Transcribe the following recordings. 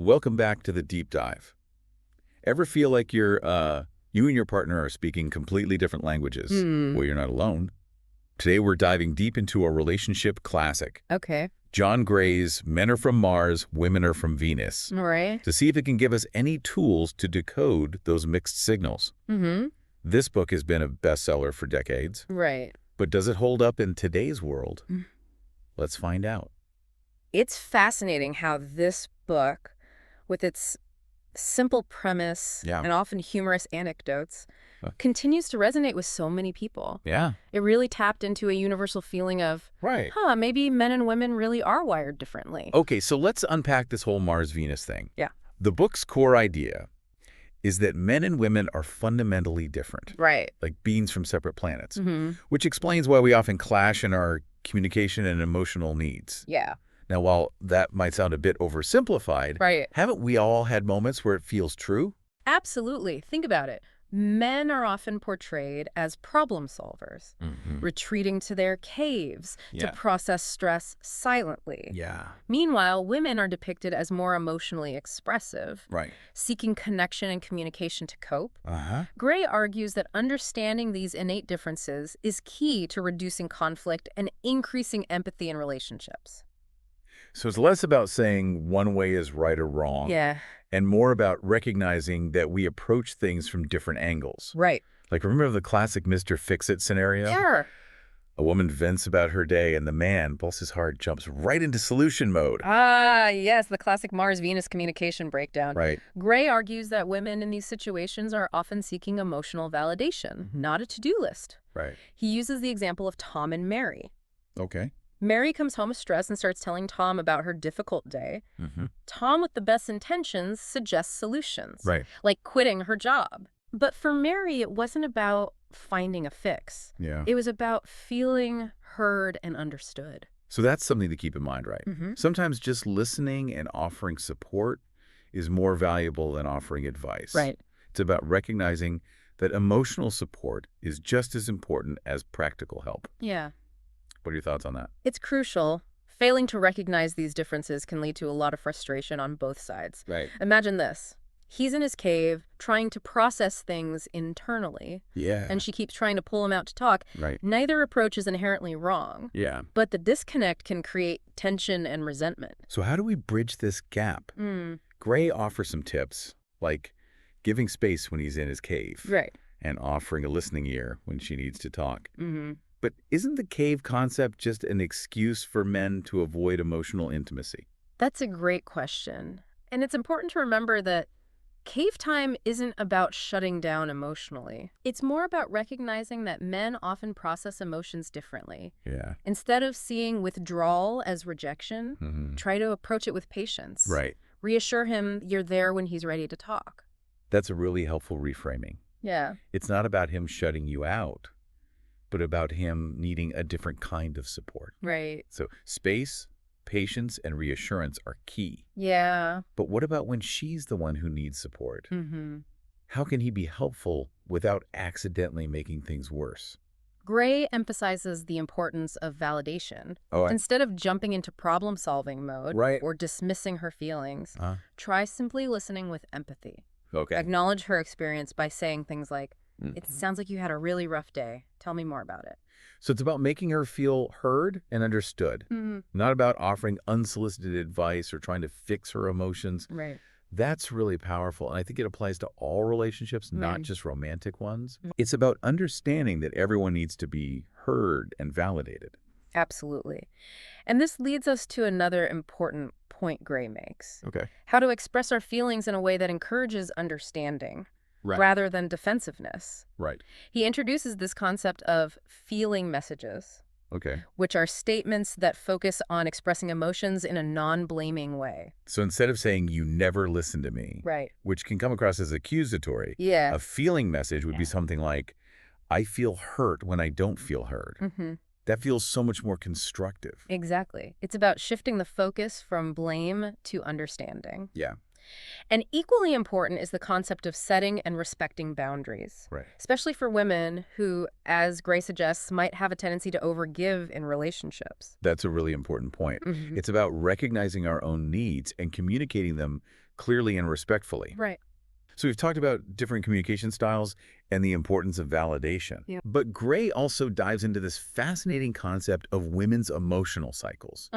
Welcome back to the deep dive. Ever feel like you and your partner are speaking completely different languages? Well, you're not alone. Today we're diving deep into a relationship classic. Okay. John Gray's Men Are From Mars, Women Are From Venus. All right. To see if it can give us any tools to decode those mixed signals. This book has been a bestseller for decades. Right. But does it hold up in today's world? Let's find out. It's fascinating how this book, with its simple premise and often humorous anecdotes, continues to resonate with so many people. Yeah. It really tapped into a universal feeling of, maybe men and women really are wired differently. Okay, so let's unpack this whole Mars-Venus thing. Yeah. The book's core idea is that men and women are fundamentally different. Right. Like beings from separate planets, which explains why we often clash in our communication and emotional needs. Yeah. Now, while that might sound a bit oversimplified, haven't we all had moments where it feels true? Absolutely. Think about it. Men are often portrayed as problem solvers, retreating to their caves to process stress silently. Yeah. Meanwhile, women are depicted as more emotionally expressive, Right. seeking connection and communication to cope. Uh-huh. Gray argues that understanding these innate differences is key to reducing conflict and increasing empathy in relationships. So it's less about saying one way is right or wrong. Yeah. And more about recognizing that we approach things from different angles. Right. Like, remember the classic Mr. Fix-It scenario? Sure. A woman vents about her day, and the man, bless his heart, jumps right into solution mode. Ah, yes, the classic Mars-Venus communication breakdown. Right. Gray argues that women in these situations are often seeking emotional validation, not a to-do list. Right. He uses the example of Tom and Mary. Okay. Mary comes home stressed and starts telling Tom about her difficult day. Tom, with the best intentions, suggests solutions, like quitting her job. But for Mary, it wasn't about finding a fix. Yeah. It was about feeling heard and understood. So that's something to keep in mind, right? Sometimes just listening and offering support is more valuable than offering advice. Right. It's about recognizing that emotional support is just as important as practical help. Yeah. What are your thoughts on that? It's crucial. Failing to recognize these differences can lead to a lot of frustration on both sides. Right. Imagine this. He's in his cave trying to process things internally. Yeah. And she keeps trying to pull him out to talk. Right. Neither approach is inherently wrong. Yeah. But the disconnect can create tension and resentment. So how do we bridge this gap? Gray offers some tips, like giving space when he's in his cave. Right. And offering a listening ear when she needs to talk. But isn't the cave concept just an excuse for men to avoid emotional intimacy? That's a great question. And it's important to remember that cave time isn't about shutting down emotionally. It's more about recognizing that men often process emotions differently. Yeah. Instead of seeing withdrawal as rejection, try to approach it with patience. Right. Reassure him you're there when he's ready to talk. That's a really helpful reframing. Yeah. It's not about him shutting you out, but about him needing a different kind of support. Right. So space, patience, and reassurance are key. Yeah. But what about when she's the one who needs support? How can he be helpful without accidentally making things worse? Gray emphasizes the importance of validation. Instead of jumping into problem-solving mode or dismissing her feelings, try simply listening with empathy. Okay. Acknowledge her experience by saying things like, it sounds like you had a really rough day. Tell me more about it. So it's about making her feel heard and understood, not about offering unsolicited advice or trying to fix her emotions. Right. That's really powerful, and I think it applies to all relationships, not just romantic ones. It's about understanding that everyone needs to be heard and validated. Absolutely. And this leads us to another important point Gray makes. Okay. How to express our feelings in a way that encourages understanding. Rather than defensiveness. Right. He introduces this concept of feeling messages, which are statements that focus on expressing emotions in a non-blaming way. So instead of saying, you never listen to me, which can come across as accusatory, a feeling message would be something like, I feel hurt when I don't feel heard. That feels so much more constructive. Exactly. It's about shifting the focus from blame to understanding. Yeah. And equally important is the concept of setting and respecting boundaries, especially for women who, as Gray suggests, might have a tendency to overgive in relationships. That's a really important point. It's about recognizing our own needs and communicating them clearly and respectfully. Right. So we've talked about different communication styles and the importance of validation. Yeah. But Gray also dives into this fascinating concept of women's emotional cycles,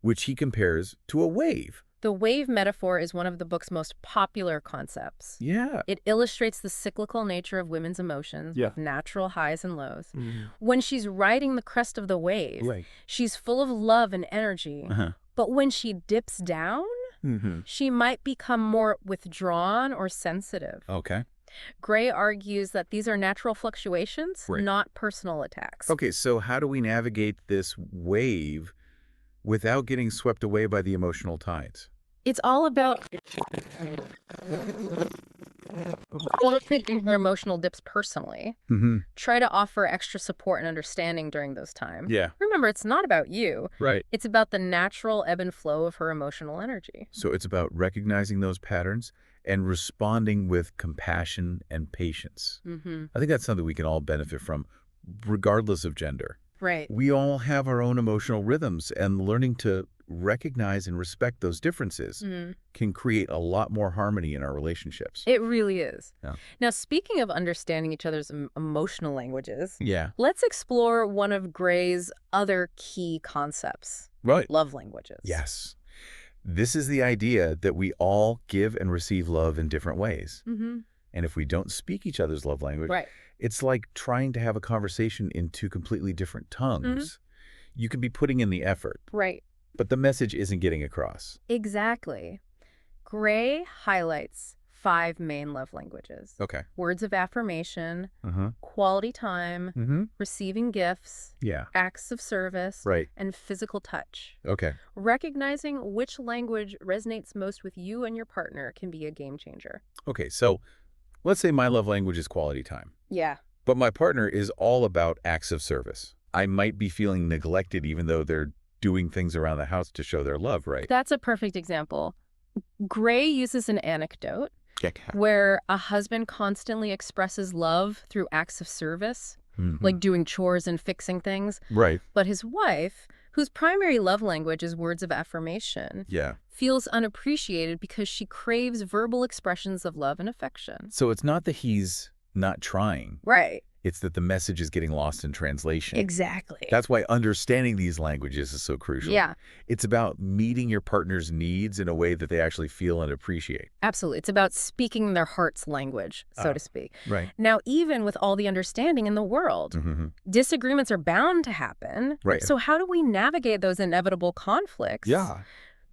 which he compares to a wave. The wave metaphor is one of the book's most popular concepts. Yeah. It illustrates the cyclical nature of women's emotions with natural highs and lows. When she's riding the crest of the wave, she's full of love and energy. But when she dips down, she might become more withdrawn or sensitive. Okay. Gray argues that these are natural fluctuations, not personal attacks. Okay, so how do we navigate this wave without getting swept away by the emotional tides? It's all about taking her emotional dips personally. Try to offer extra support and understanding during those times. Yeah. Remember, it's not about you. Right. It's about the natural ebb and flow of her emotional energy. So it's about recognizing those patterns and responding with compassion and patience. I think that's something we can all benefit from, regardless of gender. Right. We all have our own emotional rhythms, and learning to recognize and respect those differences can create a lot more harmony in our relationships. It really is. Yeah. Now, speaking of understanding each other's emotional languages, Yeah. let's explore one of Gray's other key concepts. Right. Love languages. Yes. This is the idea that we all give and receive love in different ways. And if we don't speak each other's love language, it's like trying to have a conversation in two completely different tongues. You could be putting in the effort. Right. But the message isn't getting across. Exactly. Gray highlights 5 main love languages. Okay. Words of affirmation, quality time, receiving gifts, acts of service, and physical touch. Okay. Recognizing which language resonates most with you and your partner can be a game changer. Okay, so let's say my love language is quality time. Yeah. But my partner is all about acts of service. I might be feeling neglected even though they're doing things around the house to show their love, right? That's a perfect example. Gray uses an anecdote where a husband constantly expresses love through acts of service, like doing chores and fixing things. Right. But his wife, whose primary love language is words of affirmation, feels unappreciated because she craves verbal expressions of love and affection. So it's not that he's not trying. Right. It's that the message is getting lost in translation. Exactly. That's why understanding these languages is so crucial. Yeah. It's about meeting your partner's needs in a way that they actually feel and appreciate. Absolutely. It's about speaking their heart's language, so to speak. Right. Now, even with all the understanding in the world, disagreements are bound to happen. Right. So how do we navigate those inevitable conflicts? Yeah.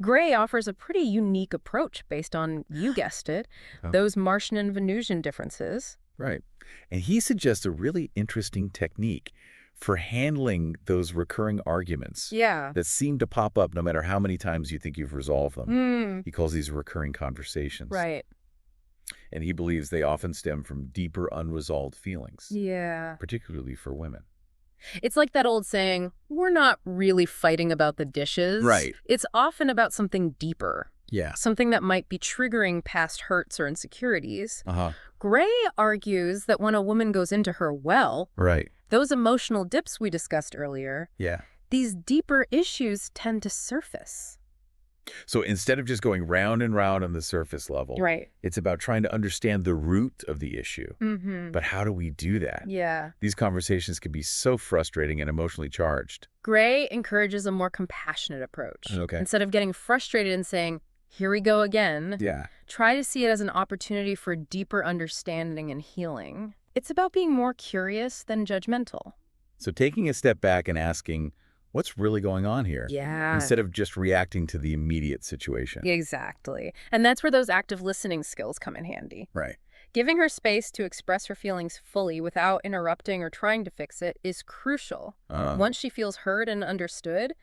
Gray offers a pretty unique approach based on, you guessed it, those Martian and Venusian differences. Right. And he suggests a really interesting technique for handling those recurring arguments that seem to pop up no matter how many times you think you've resolved them. He calls these recurring conversations. Right. And he believes they often stem from deeper unresolved feelings. Yeah. Particularly for women. It's like that old saying, we're not really fighting about the dishes. Right. It's often about something deeper. Yeah. Something that might be triggering past hurts or insecurities. Gray argues that when a woman goes into her well, those emotional dips we discussed earlier, these deeper issues tend to surface. So instead of just going round and round on the surface level, it's about trying to understand the root of the issue. But how do we do that? Yeah. These conversations can be so frustrating and emotionally charged. Gray encourages a more compassionate approach. Okay. Instead of getting frustrated and saying, here we go again, try to see it as an opportunity for deeper understanding and healing. It's about being more curious than judgmental. So taking a step back and asking, what's really going on here? Yeah. Instead of just reacting to the immediate situation. Exactly. And that's where those active listening skills come in handy. Right. Giving her space to express her feelings fully without interrupting or trying to fix it is crucial. Once she feels heard and understood,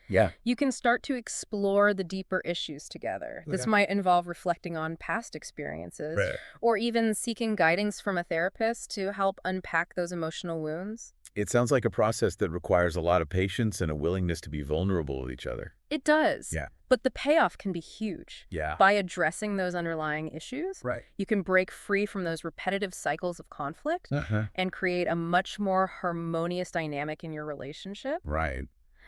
you can start to explore the deeper issues together. This might involve reflecting on past experiences or even seeking guidance from a therapist to help unpack those emotional wounds. It sounds like a process that requires a lot of patience and a willingness to be vulnerable with each other. It does. Yeah. But the payoff can be huge. Yeah. By addressing those underlying issues, you can break free from those repetitive cycles of conflict and create a much more harmonious dynamic in your relationship. Right.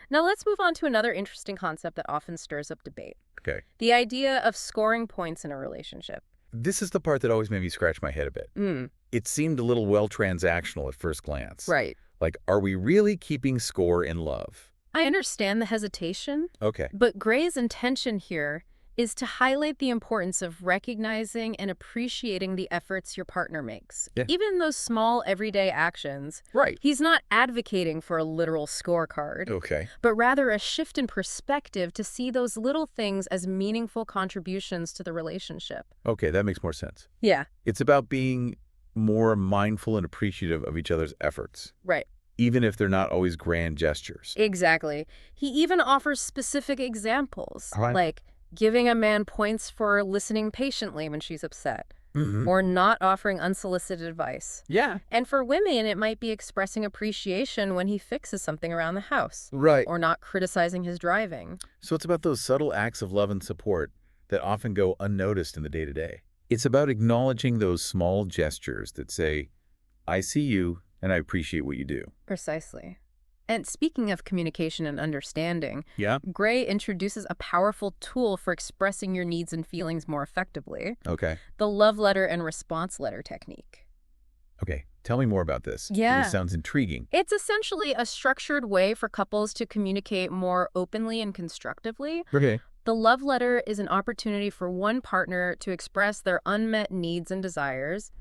Now let's move on to another interesting concept that often stirs up debate. Okay. The idea of scoring points in a relationship. This is the part that always made me scratch my head a bit. It seemed a little well-transactional at first glance. Right. Like, are we really keeping score in love? I understand the hesitation. Okay. But Gray's intention here is to highlight the importance of recognizing and appreciating the efforts your partner makes. Yeah. Even those small everyday actions. Right. He's not advocating for a literal scorecard. Okay. But rather a shift in perspective to see those little things as meaningful contributions to the relationship. Okay, that makes more sense. Yeah. It's about being more mindful and appreciative of each other's efforts. Right. Even if they're not always grand gestures. Exactly. He even offers specific examples, All right. like giving a man points for listening patiently when she's upset, or not offering unsolicited advice. Yeah. And for women, it might be expressing appreciation when he fixes something around the house. Right. Or not criticizing his driving. So it's about those subtle acts of love and support that often go unnoticed in the day-to-day. It's about acknowledging those small gestures that say, I see you and I appreciate what you do. Precisely. And speaking of communication and understanding, Yeah? Gray introduces a powerful tool for expressing your needs and feelings more effectively. Okay. The love letter and response letter technique. Okay. Tell me more about this. Yeah. This sounds intriguing. It's essentially a structured way for couples to communicate more openly and constructively. Okay. The love letter is an opportunity for one partner to express their unmet needs and desires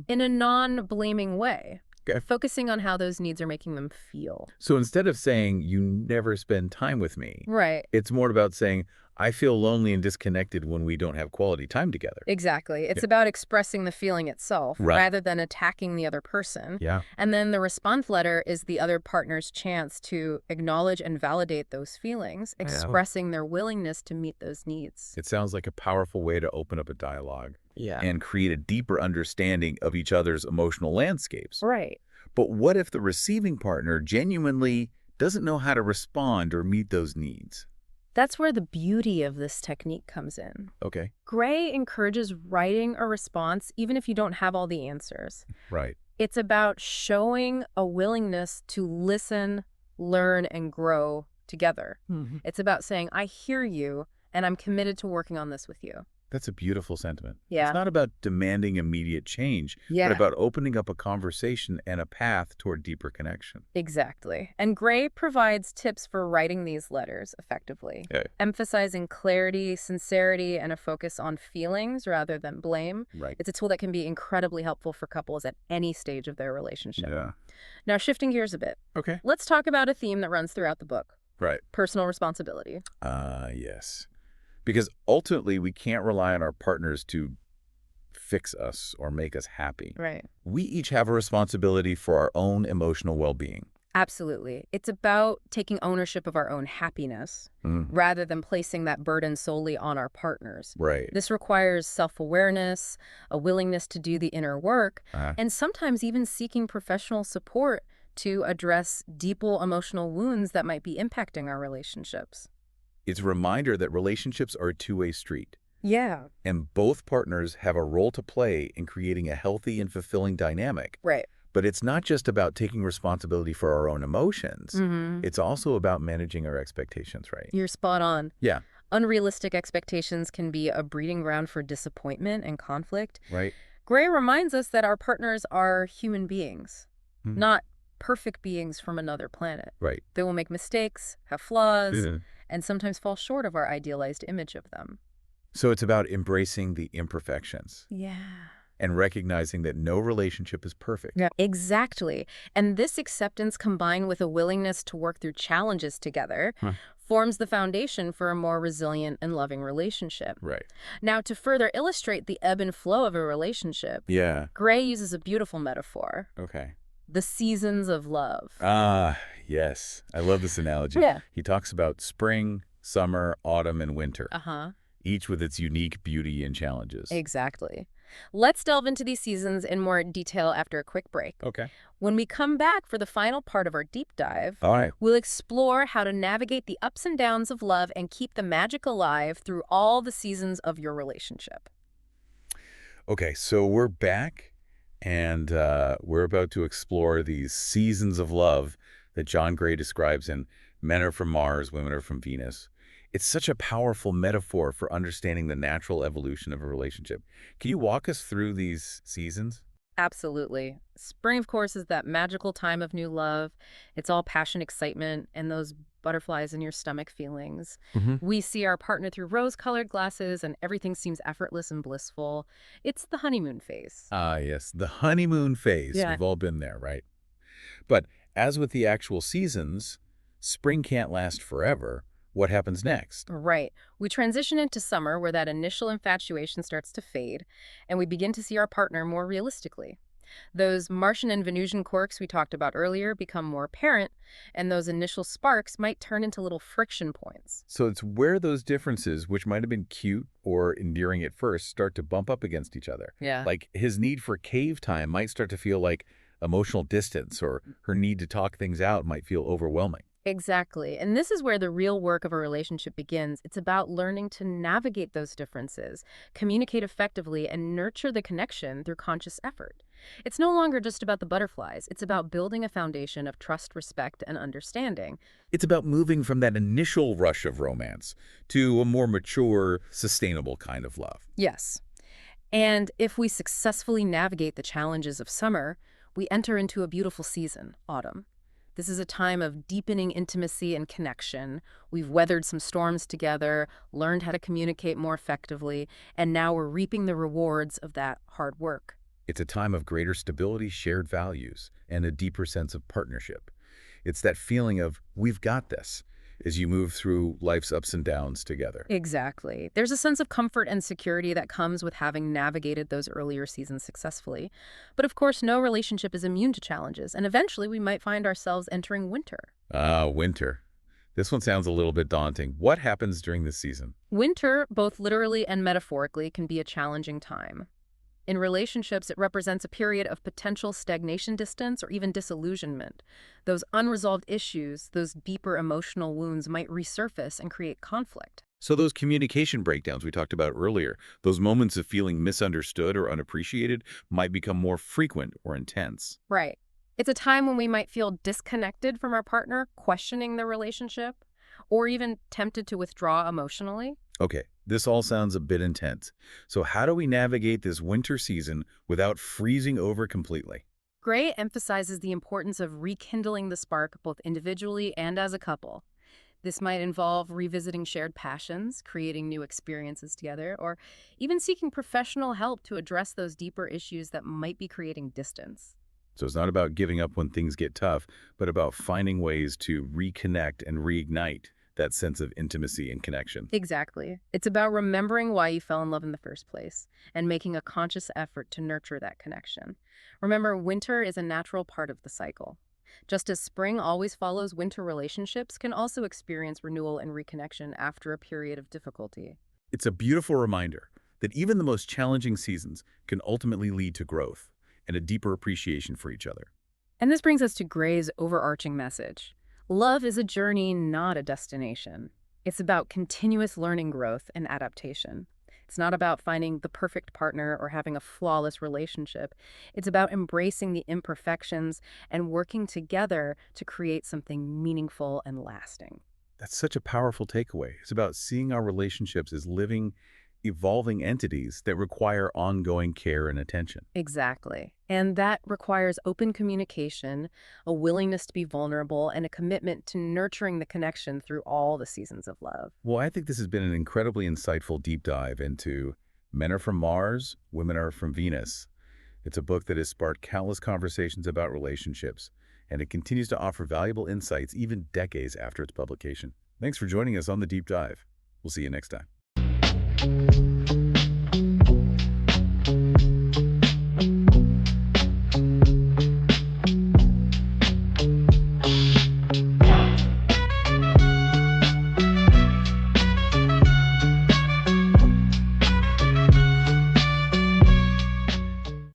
in a non-blaming way. Okay. Focusing on how those needs are making them feel. So instead of saying, you never spend time with me, Right. it's more about saying, I feel lonely and disconnected when we don't have quality time together. Exactly. It's about expressing the feeling itself rather than attacking the other person. Yeah. And then the response letter is the other partner's chance to acknowledge and validate those feelings, expressing their willingness to meet those needs. It sounds like a powerful way to open up a dialogue. Yeah. And create a deeper understanding of each other's emotional landscapes. Right. But what if the receiving partner genuinely doesn't know how to respond or meet those needs? That's where the beauty of this technique comes in. Okay. Gray encourages writing a response even if you don't have all the answers. Right. It's about showing a willingness to listen, learn, and grow together. It's about saying, I hear you, and I'm committed to working on this with you. That's a beautiful sentiment. Yeah. It's not about demanding immediate change, but about opening up a conversation and a path toward deeper connection. Exactly. And Gray provides tips for writing these letters effectively, emphasizing clarity, sincerity, and a focus on feelings rather than blame. Right. It's a tool that can be incredibly helpful for couples at any stage of their relationship. Yeah. Now, shifting gears a bit. Okay. Let's talk about a theme that runs throughout the book. Right. Personal responsibility. Yes. Because ultimately, we can't rely on our partners to fix us or make us happy. Right. We each have a responsibility for our own emotional well-being. Absolutely. It's about taking ownership of our own happiness rather than placing that burden solely on our partners. Right. This requires self-awareness, a willingness to do the inner work, and sometimes even seeking professional support to address deeper emotional wounds that might be impacting our relationships. It's a reminder that relationships are a two-way street. Yeah. And both partners have a role to play in creating a healthy and fulfilling dynamic. Right. But it's not just about taking responsibility for our own emotions. It's also about managing our expectations, right? You're spot on. Yeah. Unrealistic expectations can be a breeding ground for disappointment and conflict. Right. Gray reminds us that our partners are human beings, not perfect beings from another planet. Right. They will make mistakes, have flaws, and sometimes fall short of our idealized image of them. So it's about embracing the imperfections. Yeah. And recognizing that no relationship is perfect. Yeah, exactly. And this acceptance combined with a willingness to work through challenges together forms the foundation for a more resilient and loving relationship. Right. Now, to further illustrate the ebb and flow of a relationship, Gray uses a beautiful metaphor. Okay. The seasons of love. Ah, yes. I love this analogy. Yeah. He talks about spring, summer, autumn, and winter. Each with its unique beauty and challenges. Exactly. Let's delve into these seasons in more detail after a quick break. Okay. When we come back for the final part of our deep dive, All right. we'll explore how to navigate the ups and downs of love and keep the magic alive through all the seasons of your relationship. Okay, so we're back, and we're about to explore these seasons of love that John Gray describes in Men Are From Mars, Women Are From Venus. It's such a powerful metaphor for understanding the natural evolution of a relationship. Can you walk us through these seasons? Absolutely. Spring, of course, is that magical time of new love. It's all passion, excitement, and those butterflies in your stomach feelings. Hmm. We see our partner through rose-colored glasses, and everything seems effortless and blissful. It's the honeymoon phase. Ah, yes, the honeymoon phase. Yeah. We've all been there, right? But as with the actual seasons, spring can't last forever. What happens next? Right. We transition into summer where that initial infatuation starts to fade, and we begin to see our partner more realistically. Those Martian and Venusian quirks we talked about earlier become more apparent, and those initial sparks might turn into little friction points. So it's where those differences, which might have been cute or endearing at first, start to bump up against each other. Yeah. Like his need for cave time might start to feel like emotional distance, or her need to talk things out might feel overwhelming. Exactly. And this is where the real work of a relationship begins. It's about learning to navigate those differences, communicate effectively, and nurture the connection through conscious effort. It's no longer just about the butterflies. It's about building a foundation of trust, respect, and understanding. It's about moving from that initial rush of romance to a more mature, sustainable kind of love. Yes. And if we successfully navigate the challenges of summer, we enter into a beautiful season, autumn. This is a time of deepening intimacy and connection. We've weathered some storms together, learned how to communicate more effectively, and now we're reaping the rewards of that hard work. It's a time of greater stability, shared values, and a deeper sense of partnership. It's that feeling of, we've got this, as you move through life's ups and downs together. Exactly. There's a sense of comfort and security that comes with having navigated those earlier seasons successfully. But of course, no relationship is immune to challenges, and eventually we might find ourselves entering winter. Ah, winter. This one sounds a little bit daunting. What happens during this season? Winter, both literally and metaphorically, can be a challenging time. In relationships, it represents a period of potential stagnation, distance, or even disillusionment. Those unresolved issues, those deeper emotional wounds might resurface and create conflict. So those communication breakdowns we talked about earlier, those moments of feeling misunderstood or unappreciated, might become more frequent or intense. Right. It's a time when we might feel disconnected from our partner, questioning the relationship, or even tempted to withdraw emotionally. Okay, this all sounds a bit intense. So how do we navigate this winter season without freezing over completely? Gray emphasizes the importance of rekindling the spark both individually and as a couple. This might involve revisiting shared passions, creating new experiences together, or even seeking professional help to address those deeper issues that might be creating distance. So it's not about giving up when things get tough, but about finding ways to reconnect and reignite that sense of intimacy and connection. Exactly. It's about remembering why you fell in love in the first place and making a conscious effort to nurture that connection. Remember, winter is a natural part of the cycle. Just as spring always follows winter, relationships can also experience renewal and reconnection after a period of difficulty. It's a beautiful reminder that even the most challenging seasons can ultimately lead to growth and a deeper appreciation for each other. And this brings us to Gray's overarching message. Love is a journey, not a destination. It's about continuous learning, growth, and adaptation. It's not about finding the perfect partner or having a flawless relationship. It's about embracing the imperfections and working together to create something meaningful and lasting. That's such a powerful takeaway. It's about seeing our relationships as living, evolving entities that require ongoing care and attention. Exactly. And that requires open communication, a willingness to be vulnerable, and a commitment to nurturing the connection through all the seasons of love. Well, I think this has been an incredibly insightful deep dive into Men Are From Mars, Women Are From Venus. It's a book that has sparked countless conversations about relationships, and it continues to offer valuable insights even decades after its publication. Thanks for joining us on the deep dive. We'll see you next time.